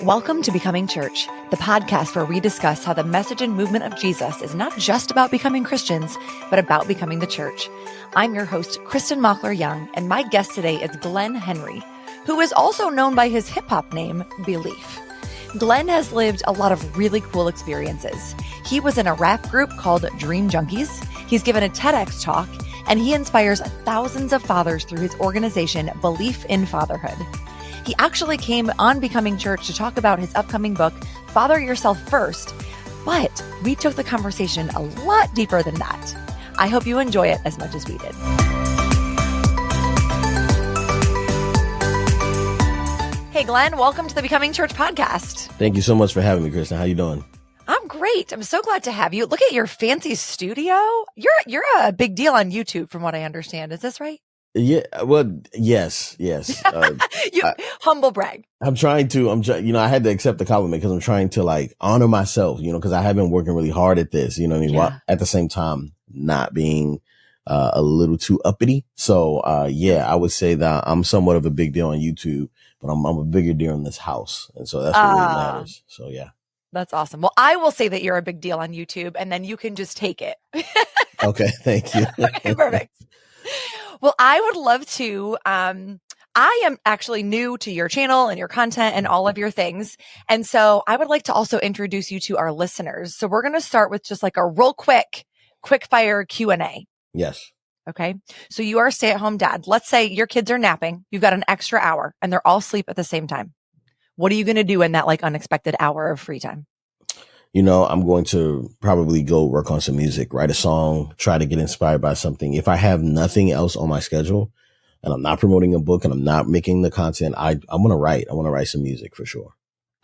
Welcome to Becoming Church, the podcast where we discuss how the message and movement of Jesus is not just about becoming Christians, but about becoming the church. I'm your host, Kristin Mockler Young, and my guest today is Glen Henry, who is also known by his hip-hop name, Belief. Glen has lived a lot of really cool experiences. He was in a rap group called Dream Junkies. He's given a TEDx talk, and he inspires thousands of fathers through his organization, Belief in Fatherhood. He actually came on Becoming Church to talk about his upcoming book, Father Yourself First, but we took the conversation a lot deeper than that. I hope you enjoy it as much as we did. Hey, Glen, welcome to the Becoming Church podcast. Thank you so much for having me, Kristin. How you doing? I'm great. I'm so glad to have you. Look at your fancy studio. You're a big deal on YouTube, from what I understand. Is this right? Yeah. Well, yes. Humble brag. I had to accept the compliment because I'm trying to honor myself, because I have been working really hard at this, while at the same time not being a little too uppity. So, I would say that I'm somewhat of a big deal on YouTube, but I'm a bigger deal in this house. And so that's what really matters. So, yeah. That's awesome. Well, I will say that you're a big deal on YouTube, and then you can just take it. Okay. Thank you. Okay, perfect. Well, I would love to. I am actually new to your channel and your content and all of your things. And so I would like to also introduce you to our listeners. So we're going to start with just like a real quick fire Q&A. Yes. Okay. So you are a stay-at-home dad. Let's say your kids are napping. You've got an extra hour and they're all asleep at the same time. What are you going to do in that unexpected hour of free time? I'm going to probably go work on some music, write a song, try to get inspired by something. If I have nothing else on my schedule and I'm not promoting a book and I'm not making the content, I'm going to write. I want to write some music for sure.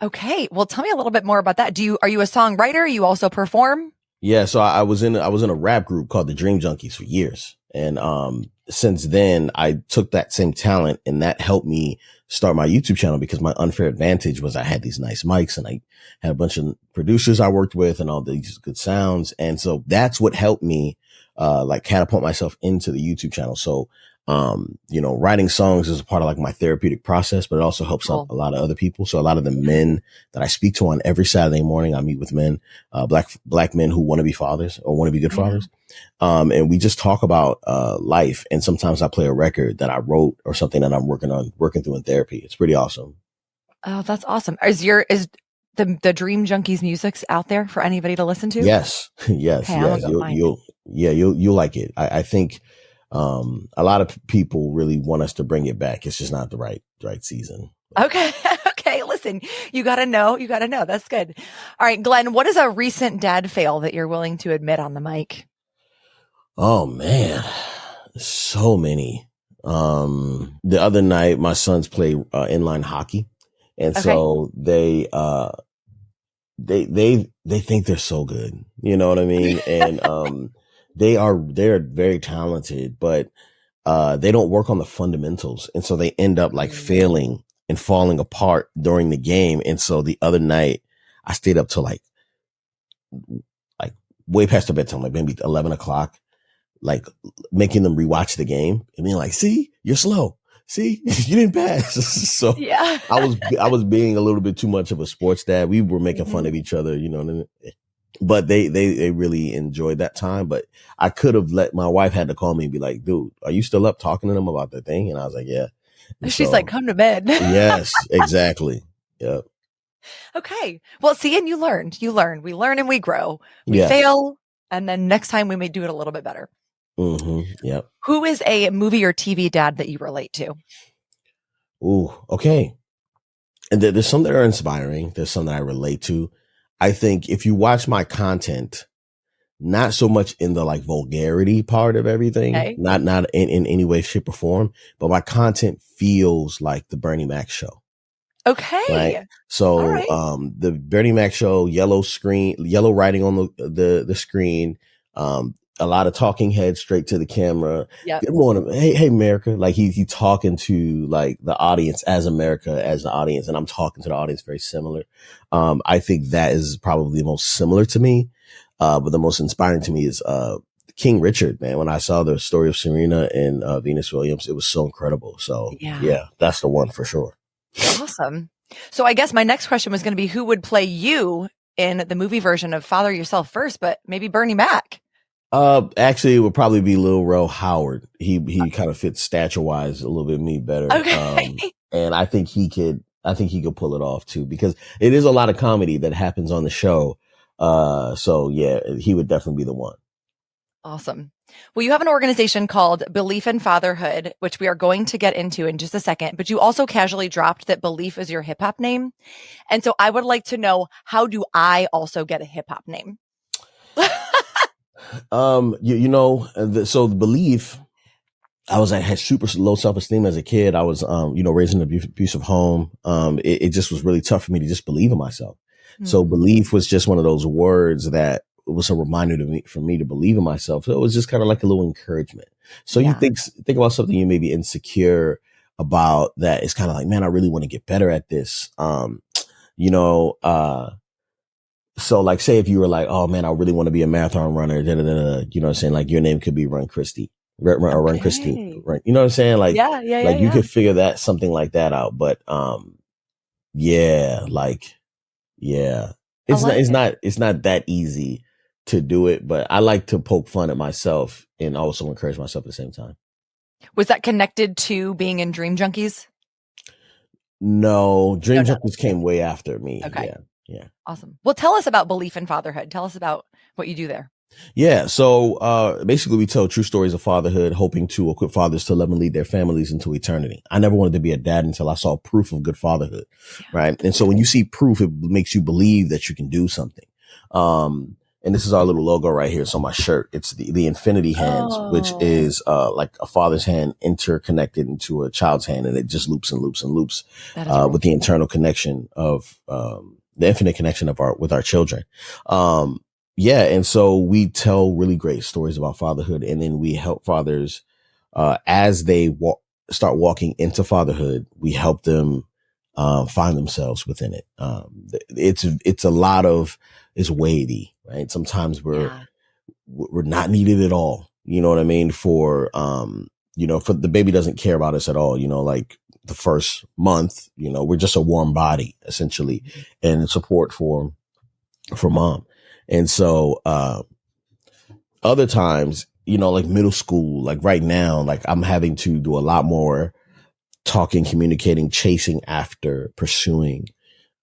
Okay. Well, tell me a little bit more about that. Are you a songwriter? You also perform? Yeah. So I was in a rap group called the Dream Junkies for years. And, since then I took that same talent and that helped me start my YouTube channel because my unfair advantage was I had these nice mics and I had a bunch of producers I worked with and all these good sounds. And so that's what helped me, catapult myself into the YouTube channel. So, writing songs is a part of my therapeutic process, but it also helps a lot of other people. So a lot of the men that I speak to on every Saturday morning, I meet with men, black men who want to be fathers or want to be good fathers. And we just talk about, life. And sometimes I play a record that I wrote or something that I'm working through in therapy. It's pretty awesome. Oh, that's awesome. Is the Dream Junkies music's out there for anybody to listen to? Yes. Yes. Okay, yes. You'll like it. I think, a lot of people really want us to bring it back. It's just not the right season. Okay. Okay. Listen, you got to know. That's good. All right, Glen, what is a recent dad fail that you're willing to admit on the mic? Oh man, so many. The other night my sons play inline hockey. And so they think they're so good. You know what I mean? And, they're very talented, but, they don't work on the fundamentals. And so they end up failing and falling apart during the game. And so the other night I stayed up till way past their bedtime, maybe 11 o'clock, making them rewatch the game and being see, you're slow. See, you didn't pass. So yeah. I was being a little bit too much of a sports dad. We were making fun of each other, but they really enjoyed that time. But I could have my wife had to call me and be like, dude, are you still up talking to them about the thing? And I was like, yeah. And she's like, come to bed. Yes, exactly. Yep. Okay. Well, see, and you learned. We learn and we grow. We fail. And then next time we may do it a little bit better. Mm-hmm. Yep. Who is a movie or TV dad that you relate to? Ooh, okay. And there's some that are inspiring. There's some that I relate to. I think if you watch my content, not so much in the vulgarity part of everything, not in any way, shape or form, but my content feels like the Bernie Mac show. Okay. Right. So, the Bernie Mac show, yellow writing on the screen, a lot of talking heads straight to the camera. Yep. Good morning. Hey, America. He talking to the audience as America, as the audience. And I'm talking to the audience very similar. I think that is probably the most similar to me. But the most inspiring to me is, King Richard, man. When I saw the story of Serena and, Venus Williams, it was so incredible. So yeah, that's the one for sure. Awesome. So I guess my next question was going to be, who would play you in the movie version of Father Yourself First, but maybe Bernie Mac? Actually, it would probably be Lil Rel Howard. He kind of fits stature wise a little bit me better. Okay. And I think he could pull it off too, because it is a lot of comedy that happens on the show. So yeah, he would definitely be the one. Awesome. Well, you have an organization called Belief in Fatherhood, which we are going to get into in just a second, but you also casually dropped that Belief is your hip hop name. And so I would like to know, how do I also get a hip hop name? So the Belief, I had super low self-esteem as a kid. I was, raised in an abusive home. It just was really tough for me to just believe in myself. Mm-hmm. So Belief was just one of those words that was a reminder for me to believe in myself. So it was just kind of like a little encouragement. So you think about something you may be insecure about, that it's kind of like, man, I really want to get better at this. So like, say if you were like, oh man, I really want to be a marathon runner, you know what I'm saying? Like your name could be Run Kristin. Run Kristin, right? You know what I'm saying? Like, you could figure that something like that out. But, it's not that easy to do it, but I like to poke fun at myself and also encourage myself at the same time. Was that connected to being in Dream Junkies? No, Dream Junkies came way after me. Okay. Yeah. Awesome. Well, tell us about Belief in Fatherhood. Tell us about what you do there. Yeah. So, basically we tell true stories of fatherhood, hoping to equip fathers to love and lead their families into eternity. I never wanted to be a dad until I saw proof of good fatherhood. Right. And so when you see proof, it makes you believe that you can do something. And this is our little logo right here. It's on my shirt. It's the infinity hands, which is, like a father's hand interconnected into a child's hand. And it just loops and loops and loops, with the internal connection of, the infinite connection with our children. And so we tell really great stories about fatherhood, and then we help fathers, as they start walking into fatherhood, we help them, find themselves within it. It's weighty, right? Sometimes we're not needed at all. You know what I mean? For the baby doesn't care about us at all. Like the first month, we're just a warm body essentially, and support for mom. And so, other times, like middle school, like right now, like I'm having to do a lot more talking, communicating, chasing after, pursuing.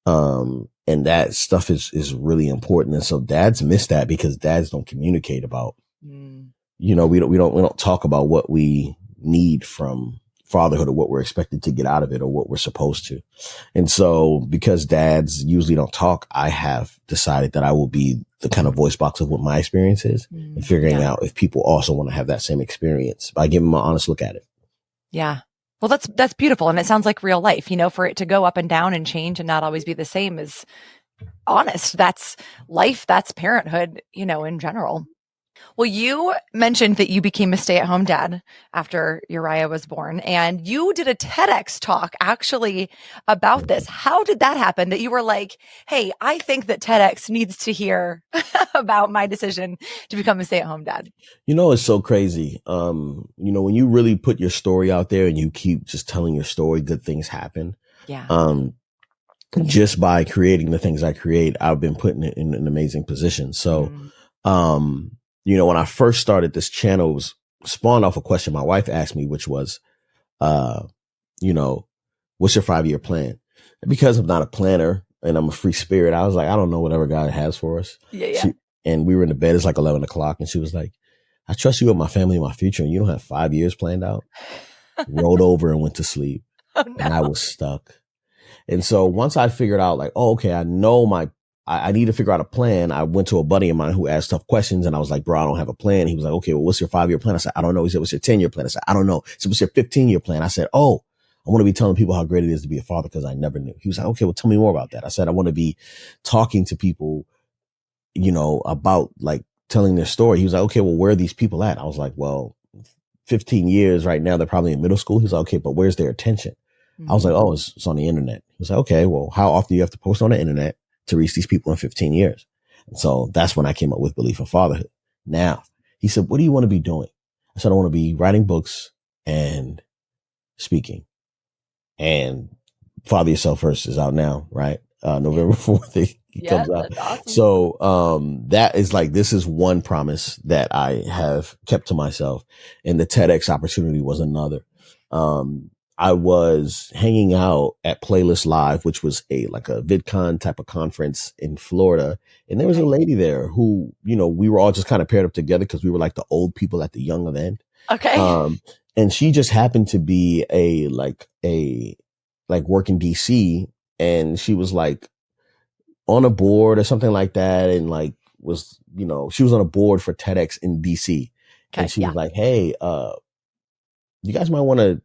And that stuff is really important. And so dads miss that because dads don't communicate about, we don't talk about what we need from fatherhood or what we're expected to get out of it or what we're supposed to. And so because dads usually don't talk, I have decided that I will be the kind of voice box of what my experience is and figuring out if people also want to have that same experience by giving them an honest look at it. Yeah. Well, that's beautiful. And it sounds like real life, for it to go up and down and change and not always be the same is honest. That's life. That's parenthood, in general. Well, you mentioned that you became a stay-at-home dad after Uriah was born, and you did a TEDx talk actually about this. How did that happen that you were like, hey, I think that TEDx needs to hear about my decision to become a stay-at-home dad? It's so crazy. When you really put your story out there and you keep just telling your story, good things happen. Yeah. Just by creating the things I create, I've been put in an amazing position. So, when I first started this channel, it was spawned off a question my wife asked me, which was, what's your 5-year plan? And because I'm not a planner and I'm a free spirit, I was like, I don't know, whatever God has for us. Yeah. And we were in the bed. It's like 11 o'clock. And she was like, I trust you with my family and my future. And you don't have 5 years planned out. Rolled over and went to sleep. Oh, no. And I was stuck. And so once I figured out like, oh, okay, I know I need to figure out a plan. I went to a buddy of mine who asked tough questions and I was like, bro, I don't have a plan. He was like, okay, well, what's your 5-year plan? I said, I don't know. He said, what's your 10-year plan? I said, I don't know. He said, what's your 15-year plan? I said, oh, I want to be telling people how great it is to be a father because I never knew. He was like, okay, well, tell me more about that. I said, I want to be talking to people, about like telling their story. He was like, okay, well, where are these people at? I was like, well, 15 years right now, they're probably in middle school. He's like, okay, but where's their attention? I was like, oh, it's on the internet. He was like, okay, well, how often do you have to post on the internet to reach these people in 15 years? And so that's when I came up with Belief in Fatherhood. Now, he said, what do you want to be doing? I said, I want to be writing books and speaking and Father Yourself First is out now, right? November 4th, it comes out. That's awesome. So, that is like, this is one promise that I have kept to myself. And the TEDx opportunity was another. I was hanging out at Playlist Live, which was like a VidCon type of conference in Florida. And there was a lady there who, we were all just kind of paired up together because we were like the old people at the young event. Okay. And she just happened to be work in DC, and she was like on a board or something like that. And like she was on a board for TEDx in DC. Okay, and she was like, hey, you guys might want to,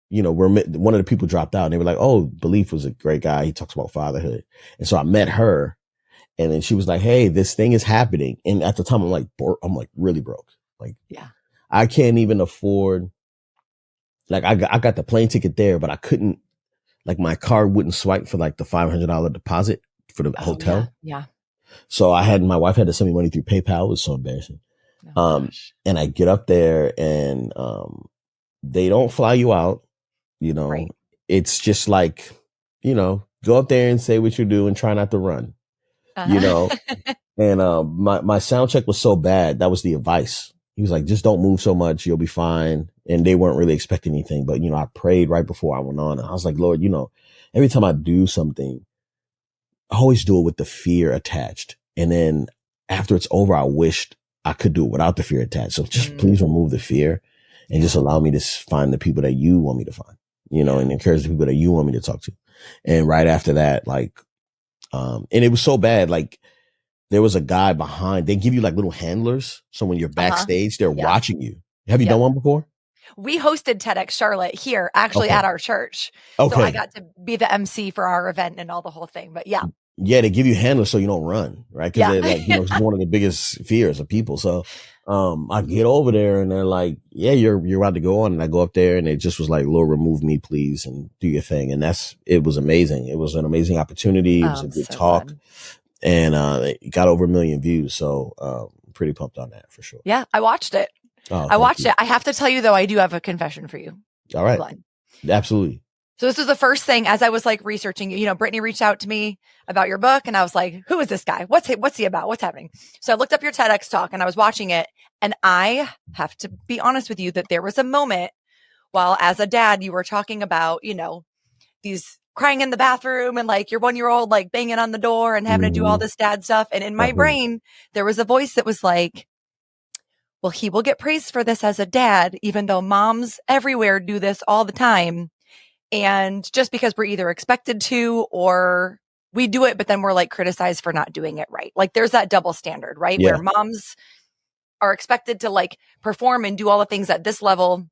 one of the people dropped out, and they were like, oh, Belief was a great guy. He talks about fatherhood. And so I met her, and then she was like, hey, this thing is happening. And at the time I'm like really broke. Like, I can't even afford, like I got the plane ticket there, but I couldn't, like my card wouldn't swipe for like the $500 deposit for the hotel. Yeah. So my wife had to send me money through PayPal. It was so embarrassing. And I get up there, and, they don't fly you out. Right. It's just like, go up there and say what you do and try not to run, and, my sound check was so bad. That was the advice. He was like, just don't move so much. You'll be fine. And they weren't really expecting anything, but, I prayed right before I went on, and I was like, Lord, every time I do something, I always do it with the fear attached. And then after it's over, I wished I could do it without the fear attached. So just please remove the fear and just allow me to find the people that you want me to find, and encourage the people that you want me to talk to. And right after that, like, and it was so bad. Like, there was a guy behind, they give you like little handlers. So when you're backstage, they're watching you. Have you done one before? We hosted TEDx Charlotte here, actually at our church. Okay. So I got to be the MC for our event and all the whole thing. But yeah, they give you handlers so you don't run, right? Because they're like, it's one of the biggest fears of people. So I get over there, and they're like, yeah, you're about to go on. And I go up there, and it just was like, Lord, remove me, please, and do your thing. And it was amazing. It was an amazing opportunity. It was a good talk. Fun. And it got over 1 million views. So pretty pumped on that for sure. Yeah, I watched it. I watched it. I have to tell you, though, I do have a confession for you. All right. Glen. Absolutely. So this was the first thing as I was like researching, Brittany reached out to me about your book, and I was like, who is this guy? What's he about? What's happening? So I looked up your TEDx talk, and I was watching it, and I have to be honest with you that there was a moment while as a dad, you were talking about, these crying in the bathroom and like your 1-year-old like banging on the door and having to do all this dad stuff. And in my brain, there was a voice that was like, well, he will get praised for this as a dad, even though moms everywhere do this all the time. And just because we're either expected to or we do it, but then we're like criticized for not doing it right. Like there's that double standard, right? Where moms are expected to like perform and do all the things at this level.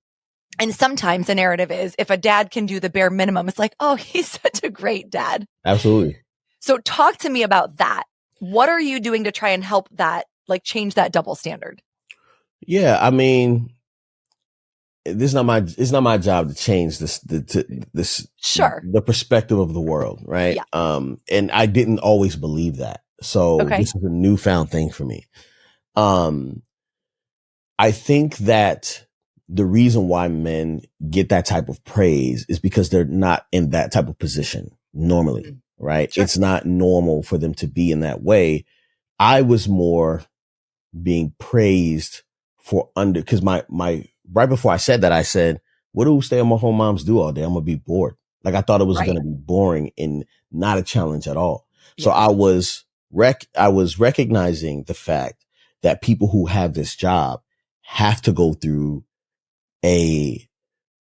And sometimes the narrative is if a dad can do the bare minimum, it's like, oh, he's such a great dad. Absolutely. So talk to me about that. What are you doing to try and help that, like change that double standard? Yeah, I mean, it's not my job to change this sure, the perspective of the world, right? Yeah. And I didn't always believe that. So this is a newfound thing for me. I think that the reason why men get that type of praise is because they're not in that type of position normally, right? Sure. It's not normal for them to be in that way. I was more being praised for because my right before I said that, I said, what do stay-at-home moms do all day? I'm going to be bored. Like I thought it was going to be boring and not a challenge at all. Yeah. So I was recognizing the fact that people who have this job have to go through a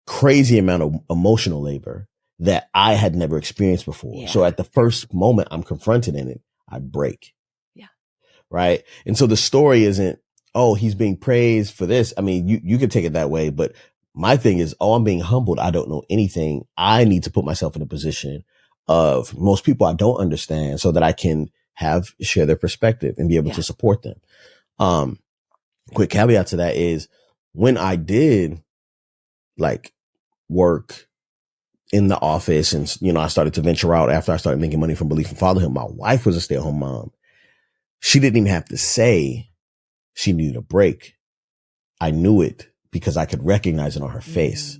crazy amount of emotional labor that I had never experienced before. Yeah. So at the first moment I'm confronted in it, I break. Yeah. Right. And so the story isn't, oh, he's being praised for this. I mean, you could take it that way, but my thing is, oh, I'm being humbled. I don't know anything. I need to put myself in a position of most people I don't understand so that I can share their perspective and be able to support them. Quick caveat to that is when I did like work in the office and, I started to venture out after I started making money from Belief in Fatherhood. My wife was a stay-at-home mom. She didn't even have to say she needed a break. I knew it because I could recognize it on her face.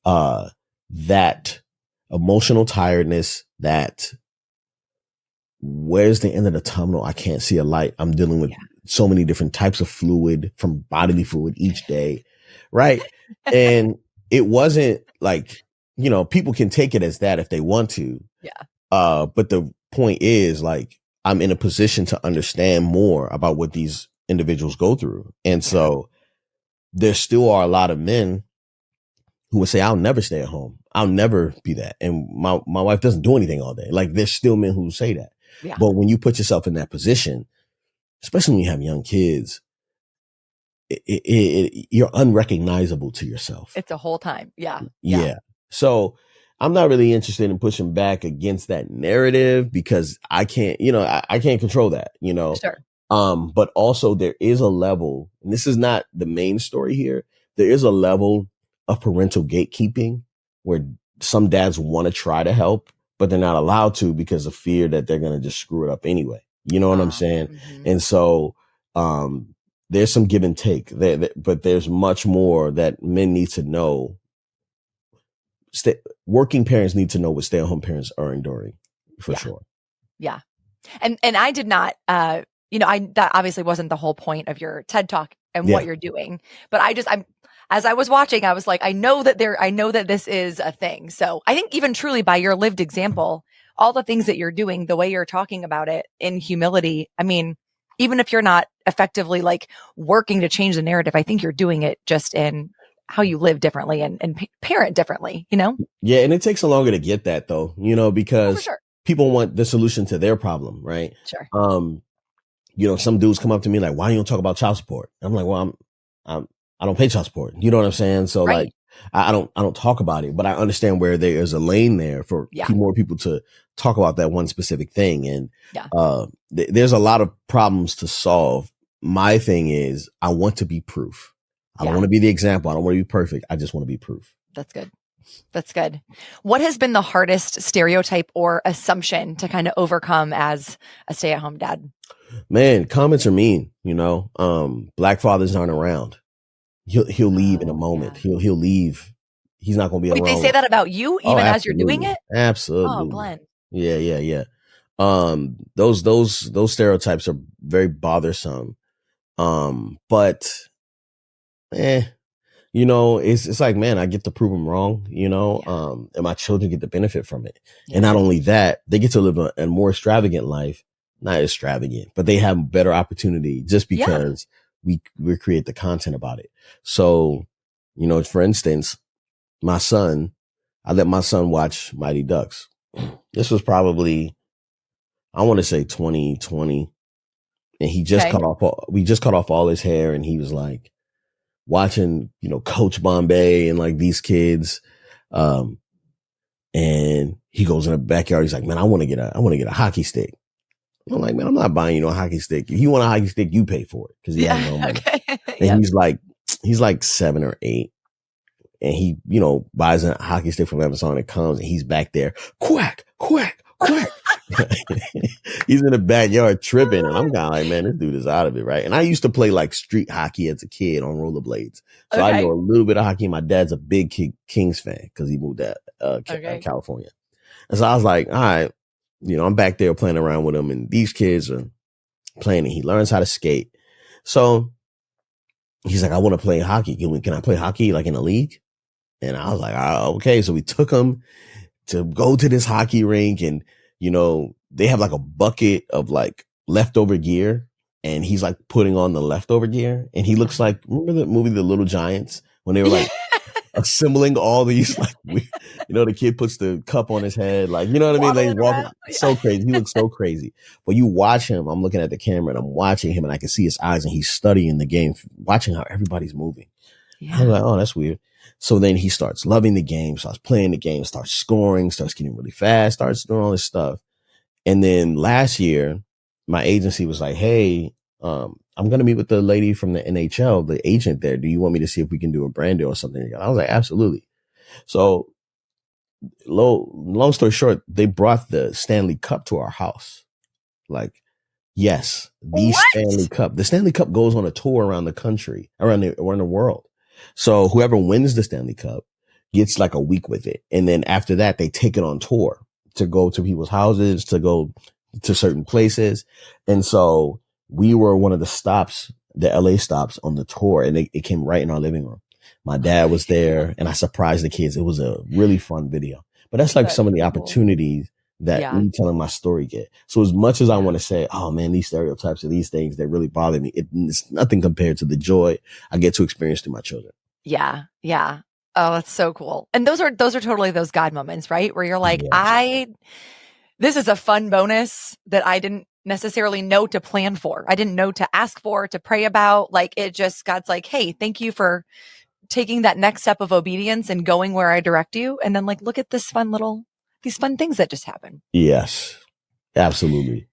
That emotional tiredness that where's the end of the tunnel? I can't see a light. I'm dealing with so many different types of fluid, from bodily fluid each day. Right. And it wasn't like, people can take it as that if they want to. Yeah. But the point is, like, I'm in a position to understand more about what these individuals go through. And so there still are a lot of men who would say, I'll never stay at home. I'll never be that. And my wife doesn't do anything all day. Like, there's still men who say that. Yeah. But when you put yourself in that position, especially when you have young kids, you're unrecognizable to yourself. It's a whole time. Yeah. Yeah. So I'm not really interested in pushing back against that narrative because I can't, I can't control that, Sure. But also there is a level, and this is not the main story here. There is a level of parental gatekeeping where some dads want to try to help, but they're not allowed to because of fear that they're going to just screw it up anyway. You know what I'm saying? Mm-hmm. And so, there's some give and take there, but there's much more that men need to know. Working parents need to know what stay-at-home parents are enduring, for sure. Yeah. And I did not, that obviously wasn't the whole point of your TED Talk and what you're doing, but as I was watching, I was like, I know that this is a thing. So I think even truly by your lived example, all the things that you're doing, the way you're talking about it in humility, I mean, even if you're not effectively like working to change the narrative, I think you're doing it just in how you live differently and parent differently, Yeah. And it takes a longer to get that though, because people want the solution to their problem. Right. Sure. Some dudes come up to me like, why you don't talk about child support? I'm like, well, I don't pay child support. You know what I'm saying? So like, I don't talk about it, but I understand where there is a lane there for more people to talk about that one specific thing. And, there's a lot of problems to solve. My thing is I want to be proof. I don't want to be the example. I don't want to be perfect. I just want to be proof. That's good. That's good. What has been the hardest stereotype or assumption to kind of overcome as a stay-at-home dad? Man, comments are mean, Black fathers aren't around. He'll leave in a moment. Yeah. He'll leave. He's not going to be around. They say that about you even as you're doing it? Absolutely. Oh, Glen. Yeah. Those stereotypes are very bothersome. But it's like, man, I get to prove them wrong, and my children get the benefit from it. Yeah. And not only that, they get to live a more extravagant life, not extravagant, but they have better opportunity just because we create the content about it. So, for instance, I let my son watch Mighty Ducks. This was probably, I want to say 2020. And he just we just cut off all his hair, and he was like watching, Coach Bombay and like these kids. And he goes in the backyard. He's like, man, I want to get a hockey stick. I'm like, man, I'm not buying you no hockey stick. If you want a hockey stick, you pay for it. Cause he has no money. Okay. And he's like 7 or 8. And he, buys a hockey stick from Amazon. It comes and he's back there. Quack, quack, quack. He's in the backyard tripping, and I'm kind of like, man, this dude is out of it, right? And I used to play like street hockey as a kid on rollerblades, so I know a little bit of hockey. My dad's a big Kings fan because he moved to California, and so I was like, all right, I'm back there playing around with him, and these kids are playing, and he learns how to skate. So he's like, I want to play hockey. Can I play hockey like in a league? And I was like, okay. So we took him to go to this hockey rink, and they have like a bucket of like leftover gear, and he's like putting on the leftover gear, and he looks like, remember the movie The Little Giants when they were like assembling all these, like, the kid puts the cup on his head, like, you know what I mean? Like, he's walking so crazy. He looks so crazy. But you watch him, I'm looking at the camera and I'm watching him, and I can see his eyes, and he's studying the game, watching how everybody's moving. Yeah. I'm like, oh, that's weird. So then he starts loving the game, starts playing the game, starts scoring, starts getting really fast, starts doing all this stuff. And then last year, my agency was like, hey, I'm going to meet with the lady from the NHL, the agent there. Do you want me to see if we can do a brand deal or something? I was like, absolutely. So long story short, they brought the Stanley Cup to our house. Like, yes, Stanley Cup. The Stanley Cup goes on a tour around the country, around the world. So whoever wins the Stanley Cup, gets like a week with it. And then after that, they take it on tour to go to people's houses, to go to certain places. And so we were one of the stops, the LA stops on the tour, and it came right in our living room. My dad was there and I surprised the kids. It was a really fun video. But that's like some of the opportunities that me telling my story get. So as much as I want to say, oh man, these stereotypes or these things that really bother me, it's nothing compared to the joy I get to experience through my children. Yeah. Yeah. Oh, that's so cool. And those are totally those God moments, right? Where you're like, this is a fun bonus that I didn't necessarily know to plan for. I didn't know to ask for, to pray about. Like it just, God's like, hey, thank you for taking that next step of obedience and going where I direct you. And then like, look at these fun things that just happen. Yes, absolutely.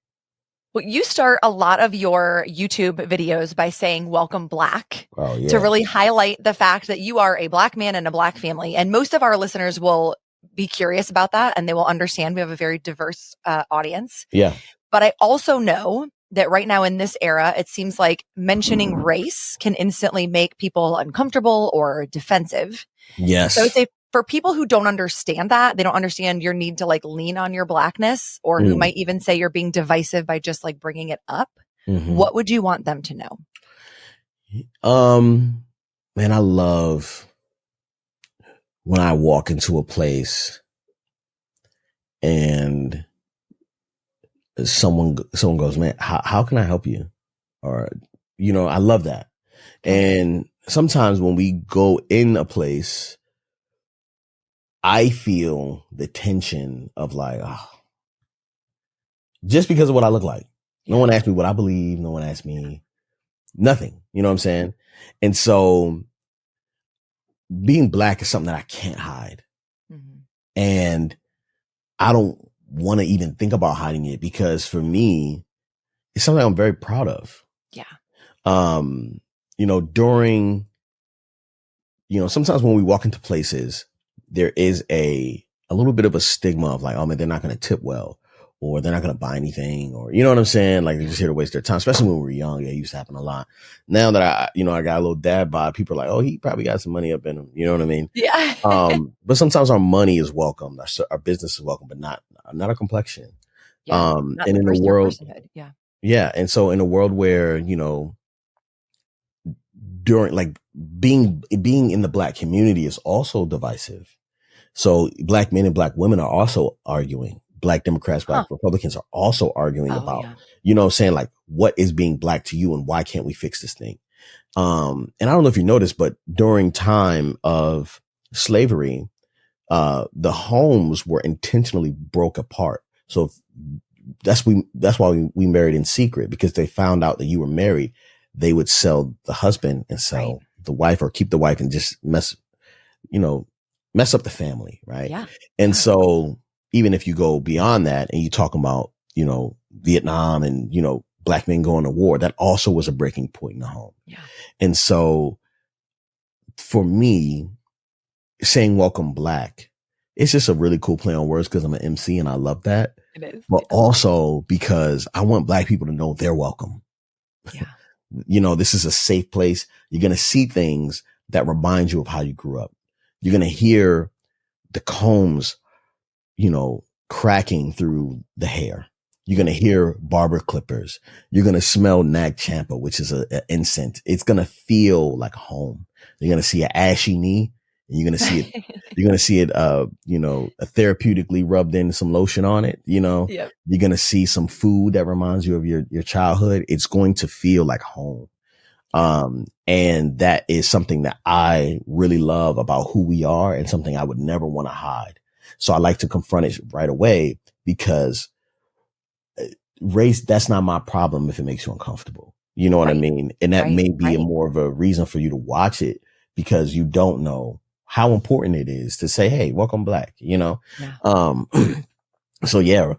Well, you start a lot of your YouTube videos by saying welcome Black to really highlight the fact that you are a Black man in a Black family. And most of our listeners will be curious about that and they will understand we have a very diverse audience. Yeah. But I also know that right now in this era, it seems like mentioning race can instantly make people uncomfortable or defensive. Yes. So I would say for people who don't understand that, they don't understand your need to like lean on your Blackness, or who might even say you're being divisive by just like bringing it up. What would you want them to know? Man, I love when I walk into a place and someone goes, man, how can I help you? Or, I love that. And sometimes when we go in a place, I feel the tension of like, just because of what I look like. No one asked me what I believe. No one asked me nothing. You know what I'm saying? And so being Black is something that I can't hide. And I don't want to even think about hiding it, because for me, it's something I'm very proud of. Yeah. Sometimes when we walk into places, there is a little bit of a stigma of like, oh man, they're not going to tip well, or they're not going to buy anything, or you know what I'm saying? Like they're just here to waste their time, especially when we were young. It used to happen a lot. Now that I got a little dad bod, people are like, oh, he probably got some money up in him. You know what I mean? Yeah. But sometimes our money is welcome. Our business is welcome, but not our complexion. Yeah, and in a world, and so in a world where, during like being in the Black community is also divisive. So Black men and Black women are also arguing. Black Democrats, Black Republicans are also arguing about, saying like, what is being Black to you and why can't we fix this thing? And I don't know if you noticed, but during time of slavery, the homes were intentionally broke apart. So that's why we married in secret, because they found out that you were married. They would sell the husband and sell the wife, or keep the wife and just mess up the family. Right. Yeah. And so even if you go beyond that and you talk about, Vietnam and, Black men going to war, that also was a breaking point in the home. Yeah. And so for me, saying welcome Black, it's just a really cool play on words, because I'm an MC and I love that. It is. But also because I want Black people to know they're welcome. Yeah. This is a safe place. You're going to see things that remind you of how you grew up. You're going to hear the combs, cracking through the hair. You're going to hear barber clippers. You're going to smell nag champa, which is an incense. It's going to feel like home. You're going to see an ashy knee, and you're going to see it. You're going to see it, therapeutically rubbed in some lotion on it. Yep. You're going to see some food that reminds you of your childhood. It's going to feel like home. And that is something that I really love about who we are, and something I would never want to hide. So I like to confront it right away, because race, that's not my problem if it makes you uncomfortable. You know what I mean? And that may be more of a reason for you to watch it, because you don't know how important it is to say, hey, welcome Black, Yeah. So yeah,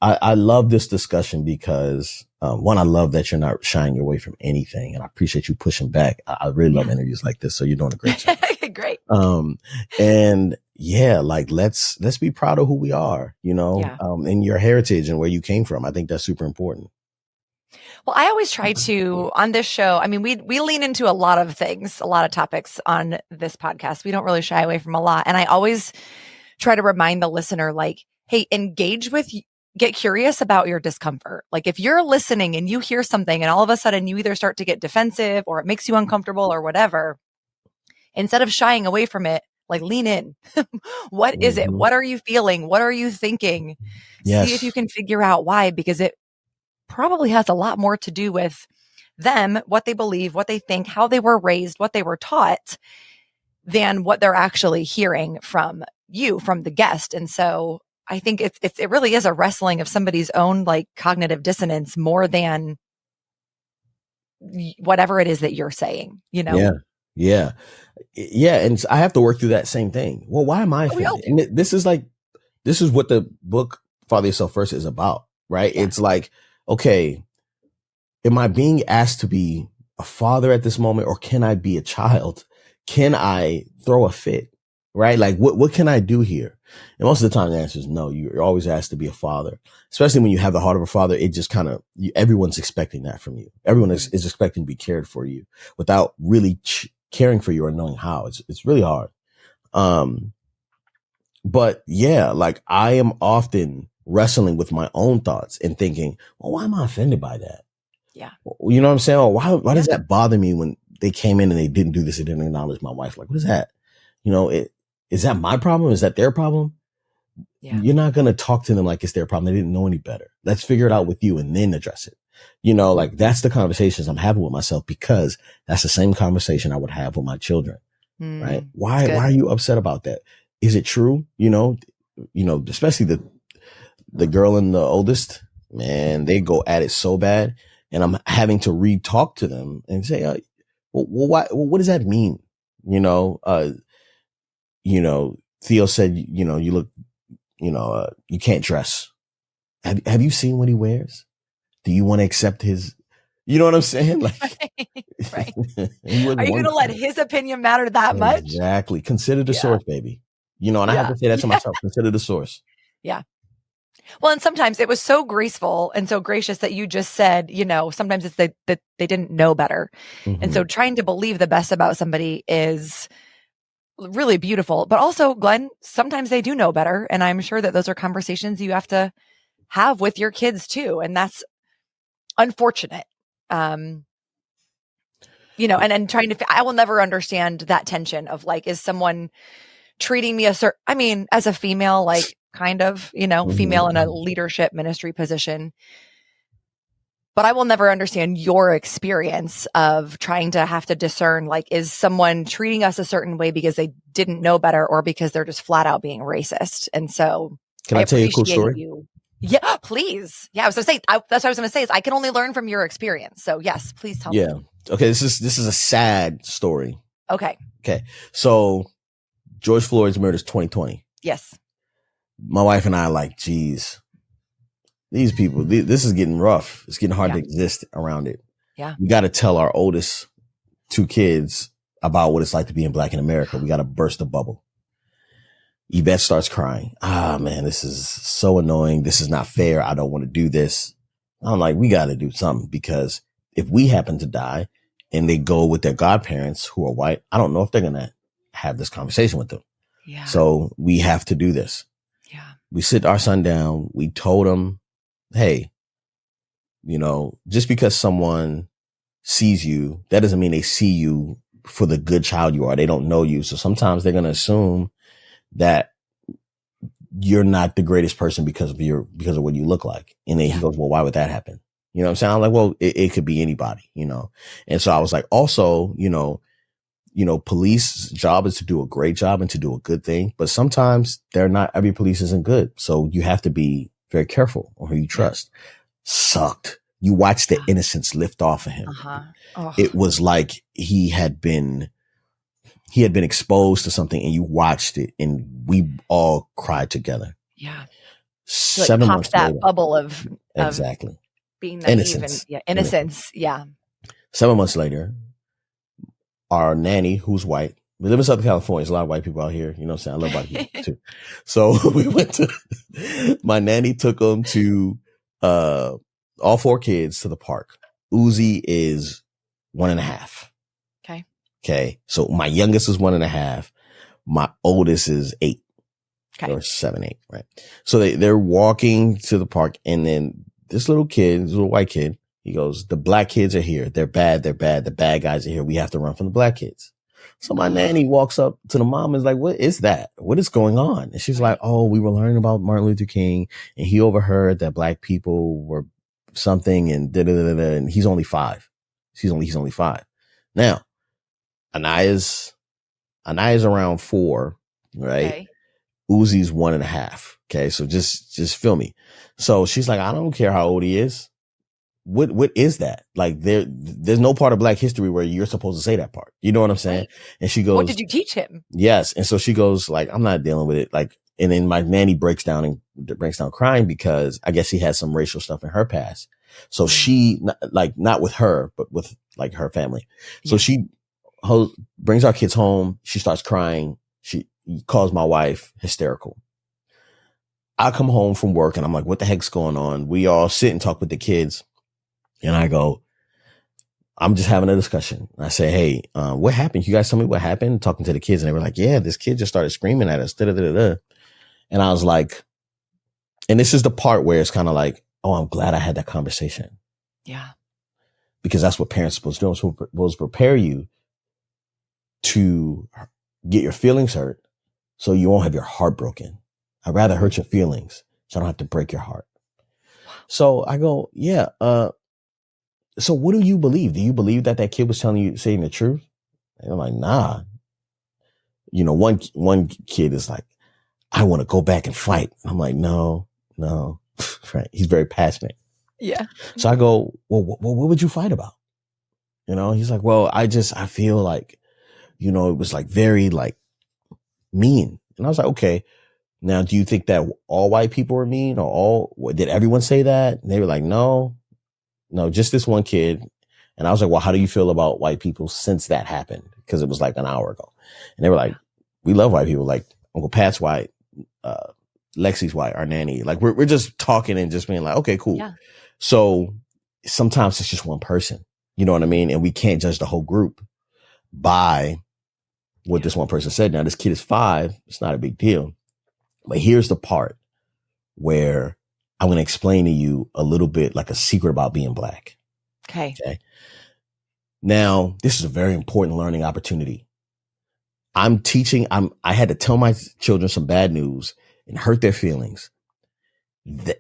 I love this discussion because, one, I love that you're not shying away from anything, and I appreciate you pushing back. I really love interviews like this. So you're doing a great job. Great. And yeah, like let's be proud of who we are, and your heritage and where you came from. I think that's super important. Well, I always try to, on this show, I mean, we lean into a lot of things, a lot of topics on this podcast. We don't really shy away from a lot. And I always try to remind the listener, like, hey, get curious about your discomfort. Like if you're listening and you hear something and all of a sudden you either start to get defensive or it makes you uncomfortable or whatever, instead of shying away from it, like lean in. What is it? What are you feeling? What are you thinking? Yes. See if you can figure out why, because it probably has a lot more to do with them, what they believe, what they think, how they were raised, what they were taught, than what they're actually hearing from you, from the guest. And so I think it really is a wrestling of somebody's own like cognitive dissonance more than whatever it is that you're saying, you know? Yeah. And I have to work through that same thing. Well, why am I offended? And this is what the book Father Yourself First is about, right? Yeah. It's like, okay, am I being asked to be a father at this moment, or can I be a child? Can I throw a fit? Right? Like what can I do here? And most of the time the answer is no. You're always asked to be a father, especially when you have the heart of a father. It just kind of, everyone's expecting that from you. Everyone is expecting to be cared for you without really caring for you or knowing how. It's really hard. But yeah, like I am often wrestling with my own thoughts and thinking, well, why am I offended by that? Yeah. You know what I'm saying? Or why does that bother me when they came in and they didn't do this? They didn't acknowledge my wife. Like, what is that? You know, is that my problem? Is that their problem? Yeah. You're not going to talk to them like it's their problem. They didn't know any better. Let's figure it out with you and then address it. You know, like that's the conversations I'm having with myself, because that's the same conversation I would have with my children. Right? Why are you upset about that? Is it true? You know, especially the girl and the oldest, man, they go at it so bad, and I'm having to re-talk to them and say, what does that mean? Theo said, you look, you can't dress. Have you seen what he wears? Do you want to accept his, you know what I'm saying? Like, right. Are you going to let his opinion matter that much? Exactly. Consider the source, baby. And I have to say that to myself. Consider the source. Yeah. Well, and sometimes it was so graceful and so gracious that you just said, sometimes it's that they didn't know better. Mm-hmm. And so trying to believe the best about somebody is really beautiful. But also, Glenn, sometimes they do know better. And I'm sure that those are conversations you have to have with your kids too. And that's unfortunate. And trying to, I will never understand that tension of like, is someone treating me as a female, like kind of, female in a leadership ministry position. But I will never understand your experience of trying to have to discern, like, is someone treating us a certain way because they didn't know better or because they're just flat out being racist? And so can I tell you a cool story? Yeah, please. Yeah, I was going to say, that's what I was going to say is I can only learn from your experience. So yes, please tell me. Yeah. Okay. This is a sad story. Okay. So George Floyd's murder is 2020. Yes. My wife and I are like, geez, these people, this is getting rough. It's getting hard to exist around it. Yeah. We got to tell our oldest 2 kids about what it's like to be in Black in America. We got to burst the bubble. Yvette starts crying. Man, this is so annoying. This is not fair. I don't want to do this. I'm like, we got to do something, because if we happen to die and they go with their godparents who are white, I don't know if they're going to have this conversation with them. Yeah. So we have to do this. Yeah. We sit our son down. We told him, hey, just because someone sees you, that doesn't mean they see you for the good child you are. They don't know you. So sometimes they're going to assume that you're not the greatest person because of what you look like. And then he goes, well, why would that happen? You know what I'm saying? I'm like, well, it could be anybody, And so I was like, also, police job is to do a great job and to do a good thing, but sometimes every police isn't good. So you have to be very careful on who you trust. Sucked. You watch the innocence lift off of him. Uh-huh. Oh. It was like he had been exposed to something, and you watched it, and we all cried together. Yeah. 7 months that later, bubble of exactly being naive innocence. Innocence. Yeah. 7 months later, our nanny, who's white, we live in Southern California. There's a lot of white people out here. You know what I'm saying? I love white people too. So we went to, my nanny took them to, all 4 kids to the park. Uzi is 1.5. Okay. So my youngest is 1.5. My oldest is 8. Or 7, 8, right? So they're walking to the park, and then this little white kid, he goes, the black kids are here. They're bad. The bad guys are here. We have to run from the black kids. So my nanny walks up to the mom and is like, what is that? What is going on? And she's like, oh, we were learning about Martin Luther King, and he overheard that black people were something, and da-da-da-da, and he's only 5. He's only 5. Now, Anaya's around 4, right? Okay. Uzi's 1.5. Okay. So just feel me. So she's like, I don't care how old he is. What is that? Like there's no part of Black history where you're supposed to say that part. You know what I'm saying? Right. And she goes, what did you teach him? Yes. And so she goes like, I'm not dealing with it. Like, and then my nanny breaks down crying because I guess she had some racial stuff in her past. So she not with her, but with like her family. So she brings our kids home. She starts crying. She calls my wife hysterical. I come home from work and I'm like, what the heck's going on? We all sit and talk with the kids. And I go, I'm just having a discussion. I say, hey, what happened? You guys tell me what happened? Talking to the kids. And they were like, yeah, this kid just started screaming at us. Da-da-da-da. And I was like, and this is the part where it's kind of like, oh, I'm glad I had that conversation. Yeah. Because that's what parents are supposed to do. Supposed to prepare you to get your feelings hurt so you won't have your heart broken. I'd rather hurt your feelings so I don't have to break your heart. So I go, yeah. So what do you believe? Do you believe that kid was saying the truth? And I'm like, nah. You know, one kid is like, I want to go back and fight. I'm like, no. Right. He's very passionate. Yeah. So I go, well, what would you fight about? You know, he's like, well, I feel like, you know, it was like very like mean. And I was like, okay, now do you think that all white people were mean or did everyone say that? And they were like, no, just this one kid. And I was like, well, how do you feel about white people since that happened? Because it was like an hour ago. And they were like, we love white people. Like Uncle Pat's white, Lexi's white, our nanny. Like we're just talking and just being like, okay, cool. Yeah. So sometimes it's just one person, you know what I mean? And we can't judge the whole group by what this one person said. Now this kid is 5. It's not a big deal. But here's the part where I'm going to explain to you a little bit like a secret about being Black. Okay. Now, this is a very important learning opportunity. I'm teaching. I had to tell my children some bad news and hurt their feelings.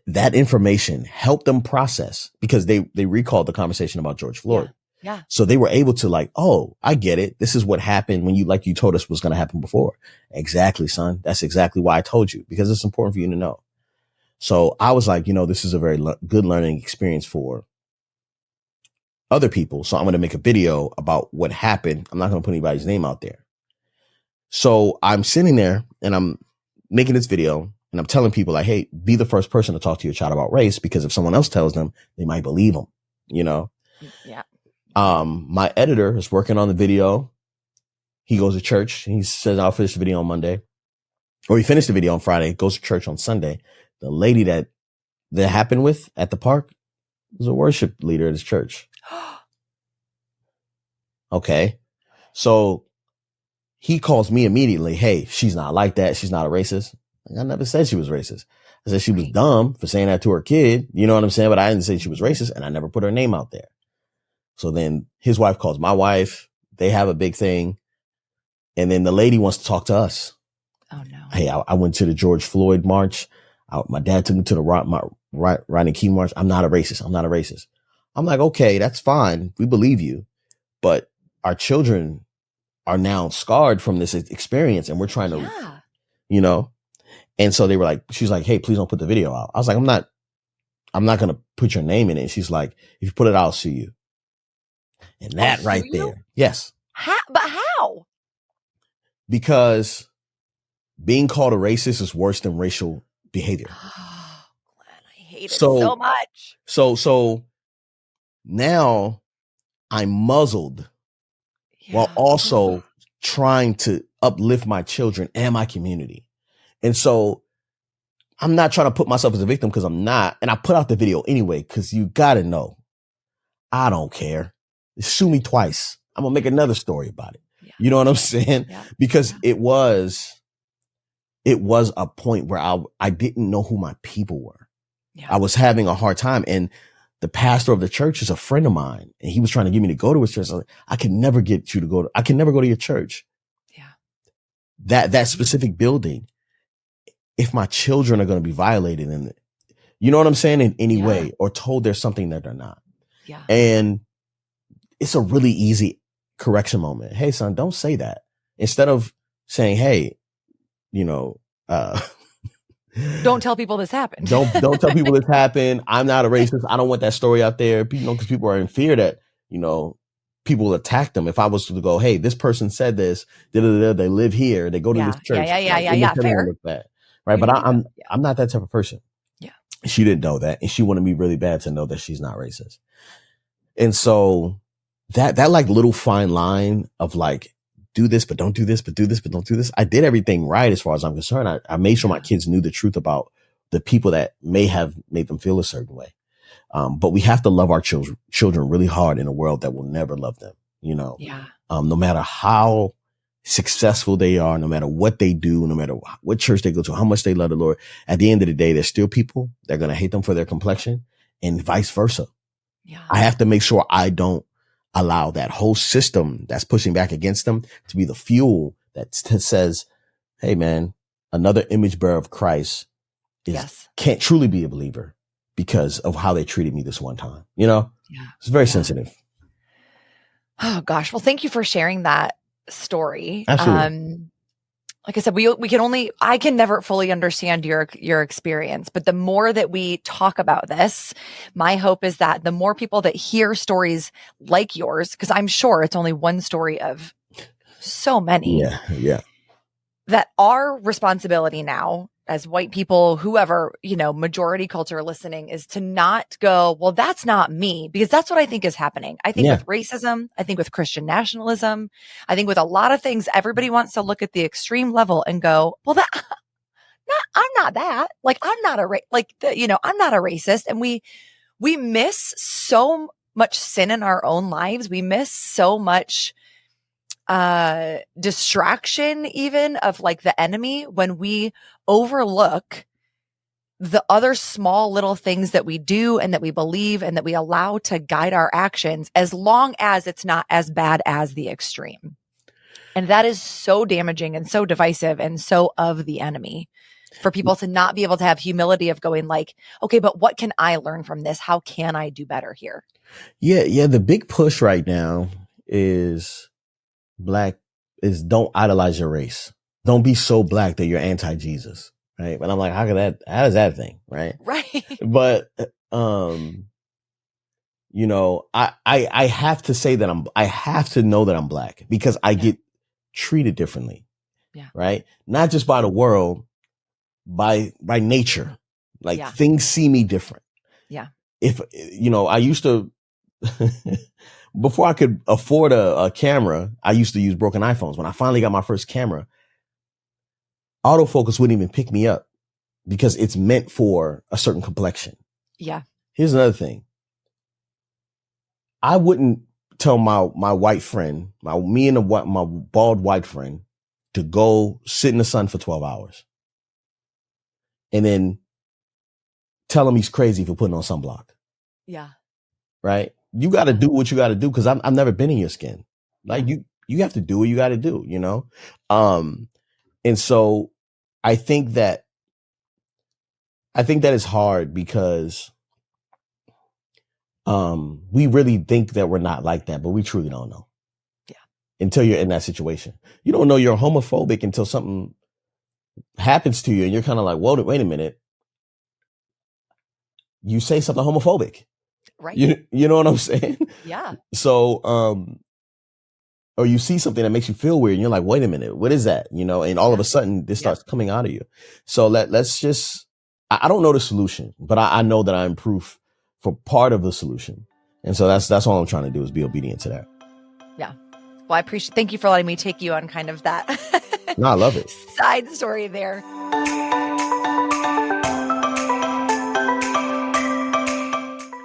That information helped them process because they recalled the conversation about George Floyd. Yeah. So they were able to like, oh, I get it. This is what happened when you told us was going to happen before. Exactly, son. That's exactly why I told you, because it's important for you to know. So I was like, you know, this is a very good learning experience for other people. So I'm going to make a video about what happened. I'm not going to put anybody's name out there. So I'm sitting there and I'm making this video and I'm telling people like, hey, be the first person to talk to your child about race, because if someone else tells them, they might believe them, you know? Yeah. My editor is working on the video. He goes to church. He says, I'll finish the video on Monday. Or he finished the video on Friday, goes to church on Sunday. The lady that happened with at the park was a worship leader at his church. Okay. So he calls me immediately. Hey, she's not like that. She's not a racist. I never said she was racist. I said she was dumb for saying that to her kid. You know what I'm saying? But I didn't say she was racist, and I never put her name out there. So then his wife calls my wife. They have a big thing. And then the lady wants to talk to us. Oh, no. Hey, I went to the George Floyd march. My dad took me to the Rodney King march. I'm not a racist. I'm like, okay, that's fine. We believe you. But our children are now scarred from this experience. And we're trying to, you know. And so they were like, she's like, hey, please don't put the video out. I was like, I'm not going to put your name in it. She's like, if you put it out, I'll sue you. And that right there. Yes. But how? Because being called a racist is worse than racial behavior. Oh, Glenn, I hate it so much. So now I'm muzzled while also trying to uplift my children and my community. And so I'm not trying to put myself as a victim because I'm not. And I put out the video anyway, because you got to know, I don't care. Sue me twice. I'm going to make another story about it. Yeah. You know what I'm saying? Yeah. Because it was a point where I didn't know who my people were. Yeah. I was having a hard time. And the pastor of the church is a friend of mine. And he was trying to get me to go to his church. I can never get you to go. I can never go to your church. Yeah. That specific building. If my children are going to be violated in it, you know what I'm saying? In any way, or told there's something that they're not. Yeah. And it's a really easy correction moment. Hey, son, don't say that. Instead of saying, hey, don't tell people this happened. Don't tell people this happened. I'm not a racist. I don't want that story out there. Because people are in fear that, people will attack them. If I was to go, hey, this person said this, they live here, they go to this church. Yeah. Fair. Right. But I'm not that type of person. Yeah. She didn't know that. And she wanted me really bad to know that she's not racist. And so that like little fine line of like, do this, but don't do this, but do this, but don't do this. I did everything right as far as I'm concerned. I made sure my kids knew the truth about the people that may have made them feel a certain way. But we have to love our children really hard in a world that will never love them, no matter how successful they are, no matter what they do, no matter what church they go to, how much they love the Lord. At the end of the day, there's still people that are going to hate them for their complexion and vice versa. Yeah. I have to make sure I don't allow that whole system that's pushing back against them to be the fuel that says, hey, man, another image bearer of Christ can't truly be a believer because of how they treated me this one time. It's very sensitive. Oh, gosh. Well, thank you for sharing that story. Absolutely. Like I said, I can never fully understand your experience, but the more that we talk about this, my hope is that the more people that hear stories like yours, because I'm sure it's only one story of so many. Yeah. That our responsibility now as white people, whoever, majority culture listening, is to not go, well, that's not me, because that's what I think is happening. I think with racism, I think with Christian nationalism, I think with a lot of things, everybody wants to look at the extreme level and go, well, I'm not that. Like, I'm not I'm not a racist. And we miss so much sin in our own lives. We miss so much distraction even of like the enemy when we overlook the other small little things that we do and that we believe and that we allow to guide our actions, as long as it's not as bad as the extreme. And that is so damaging and so divisive and so of the enemy, for people to not be able to have humility of going like, okay, but what can I learn from this? How can I do better here? Yeah. The big push right now is don't idolize your race. Don't be so black that you're anti-Jesus. Right. But I'm like, how does that thing? Right. Right. But, I have to say that I have to know that I'm black because I get treated differently. Yeah. Right. Not just by the world, by nature. Like things see me different. Yeah. If, I used to, before I could afford a camera, I used to use broken iPhones. When I finally got my first camera, autofocus wouldn't even pick me up because it's meant for a certain complexion. Yeah. Here's another thing. I wouldn't tell my white friend, my bald white friend, to go sit in the sun for 12 hours and then tell him he's crazy for putting on sunblock. Yeah. Right. You got to do what you got to do, because I've never been in your skin. Like you have to do what you got to do, And so I think that is hard because we really think that we're not like that, but we truly don't know. Yeah. Until you're in that situation. You don't know you're homophobic until something happens to you and you're kind of like, whoa, wait a minute. You say something homophobic. Right. You know what I'm saying? Yeah. So, or you see something that makes you feel weird and you're like, wait a minute, what is that? And all of a sudden this starts coming out of you. So let's just, I don't know the solution, but I know that I'm proof for part of the solution. And so that's all I'm trying to do, is be obedient to that. Yeah. Well, thank you for letting me take you on kind of that. No, I love it. Side story there.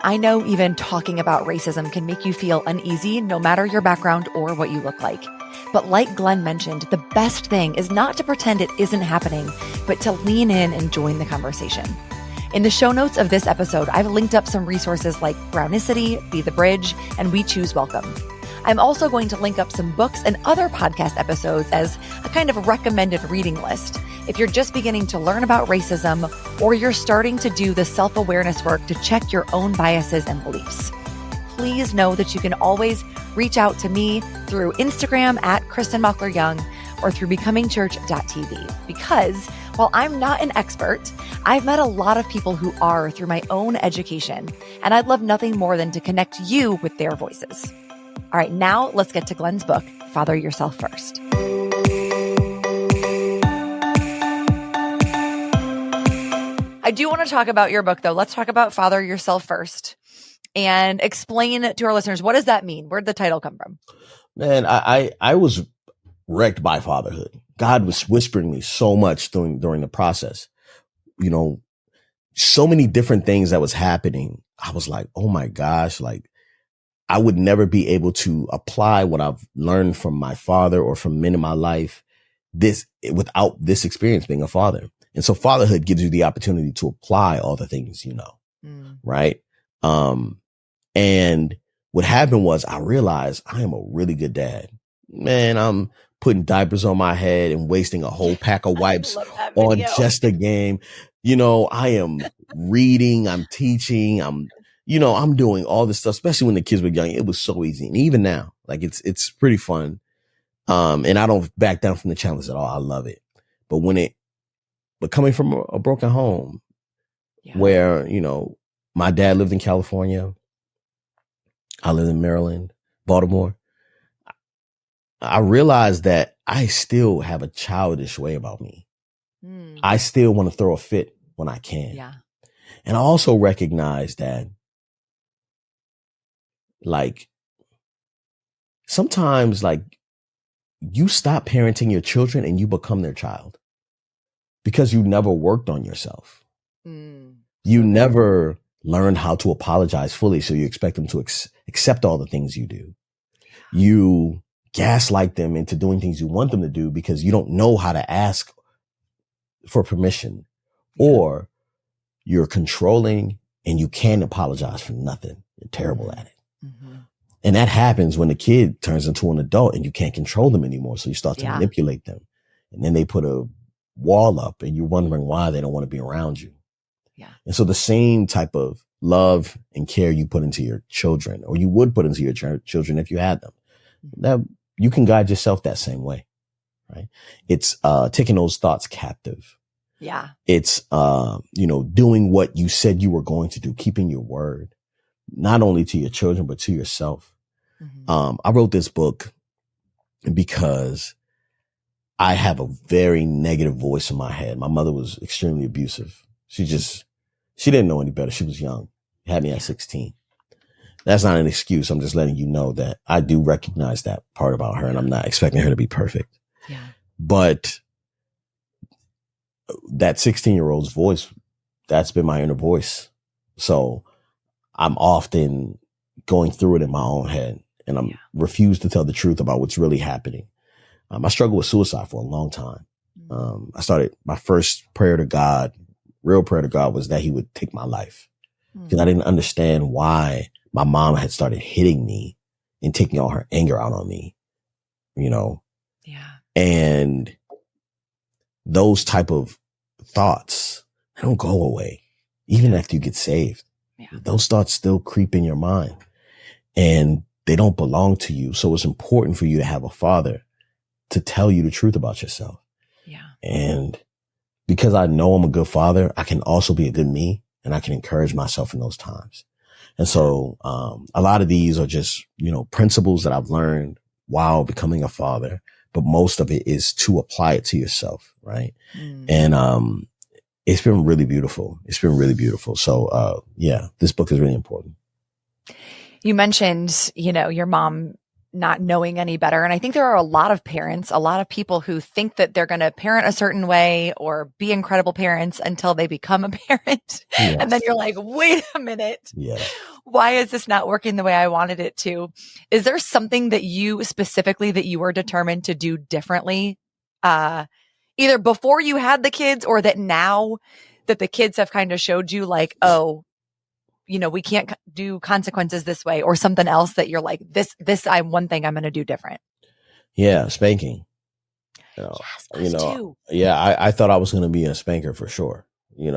I know even talking about racism can make you feel uneasy, no matter your background or what you look like. But like Glen mentioned, the best thing is not to pretend it isn't happening, but to lean in and join the conversation. In the show notes of this episode, I've linked up some resources like Brownicity, Be the Bridge, and We Choose Welcome. I'm also going to link up some books and other podcast episodes as a kind of recommended reading list. If you're just beginning to learn about racism, or you're starting to do the self-awareness work to check your own biases and beliefs, please know that you can always reach out to me through Instagram at Kristin Mockler Young or through becomingchurch.tv. Because while I'm not an expert, I've met a lot of people who are through my own education, and I'd love nothing more than to connect you with their voices. All right, now let's get to Glen's book, Father Yourself First. I do want to talk about your book, though. Let's talk about Father Yourself First and explain to our listeners, what does that mean? Where'd the title come from? Man, I was wrecked by fatherhood. God was whispering me so much during the process. You know, so many different things that was happening. I was like, oh my gosh, like I would never be able to apply what I've learned from my father or from men in my life without this experience being a father. And so fatherhood gives you the opportunity to apply all the things you know. Right. And what happened was I realized I am a really good dad. Man, I'm putting diapers on my head and wasting a whole pack of wipes on just a game. You know, I am reading, I'm teaching, I'm doing all this stuff, especially when the kids were young. It was so easy. And even now, like it's pretty fun. And I don't back down from the challenge at all. I love it. But coming from a broken home where, you know, my dad lived in California. I lived in Maryland, Baltimore. I realized that I still have a childish way about me. I still want to throw a fit when I can. Yeah. And I also recognize that, like, sometimes, like, you stop parenting your children and you become their child because you never worked on yourself. You never learned how to apologize fully, so you expect them to accept all the things you do. You gaslight them into doing things you want them to do because you don't know how to ask for permission, or you're controlling and you can't apologize for nothing. You're terrible at it. And that happens when the kid turns into an adult and you can't control them anymore. So you start to manipulate them, and then they put a wall up and you're wondering why they don't want to be around you. And so the same type of love and care you put into your children, or you would put into your children if you had them, that you can guide yourself that same way, right? It's taking those thoughts captive. Yeah. It's doing what you said you were going to do, keeping your word, not only to your children but to yourself. I wrote this book because I have a very negative voice in my head. My mother was extremely abusive. She didn't know any better. She was young. Had me at 16. That's not an excuse. I'm just letting you know that I do recognize that part about her, and I'm not expecting her to be perfect. Yeah. But that 16-year-old's voice, that's been my inner voice. So I'm often going through it in my own head, and I'm refuse to tell the truth about what's really happening. I struggled with suicide for a long time. I started my first prayer to God. Real prayer to God was that he would take my life, because I didn't understand why my mom had started hitting me and taking all her anger out on me, you know? Yeah. And those type of thoughts, they don't go away. Even after you get saved, those thoughts still creep in your mind, and they don't belong to you. So it's important for you to have a father to tell you the truth about yourself. Yeah. And because I know I'm a good father, I can also be a good me, and I can encourage myself in those times. And so a lot of these are just, principles that I've learned while becoming a father, but most of it is to apply it to yourself. Right. And it's been really beautiful. It's been really beautiful. So this book is really important. You mentioned, your mom not knowing any better. And I think there are a lot of parents, a lot of people who think that they're going to parent a certain way or be incredible parents until they become a parent. Yes. And then you're like, wait a minute. Yes. Why is this not working the way I wanted it to? Is there something that you specifically that you were determined to do differently, either before you had the kids or that now that the kids have kind of showed you like, oh, you know, we can't do consequences this way, or something else that you're like, this, one thing I'm going to do different? Yeah. Spanking. Yes, us too. Yeah. I thought I was going to be a spanker for sure, and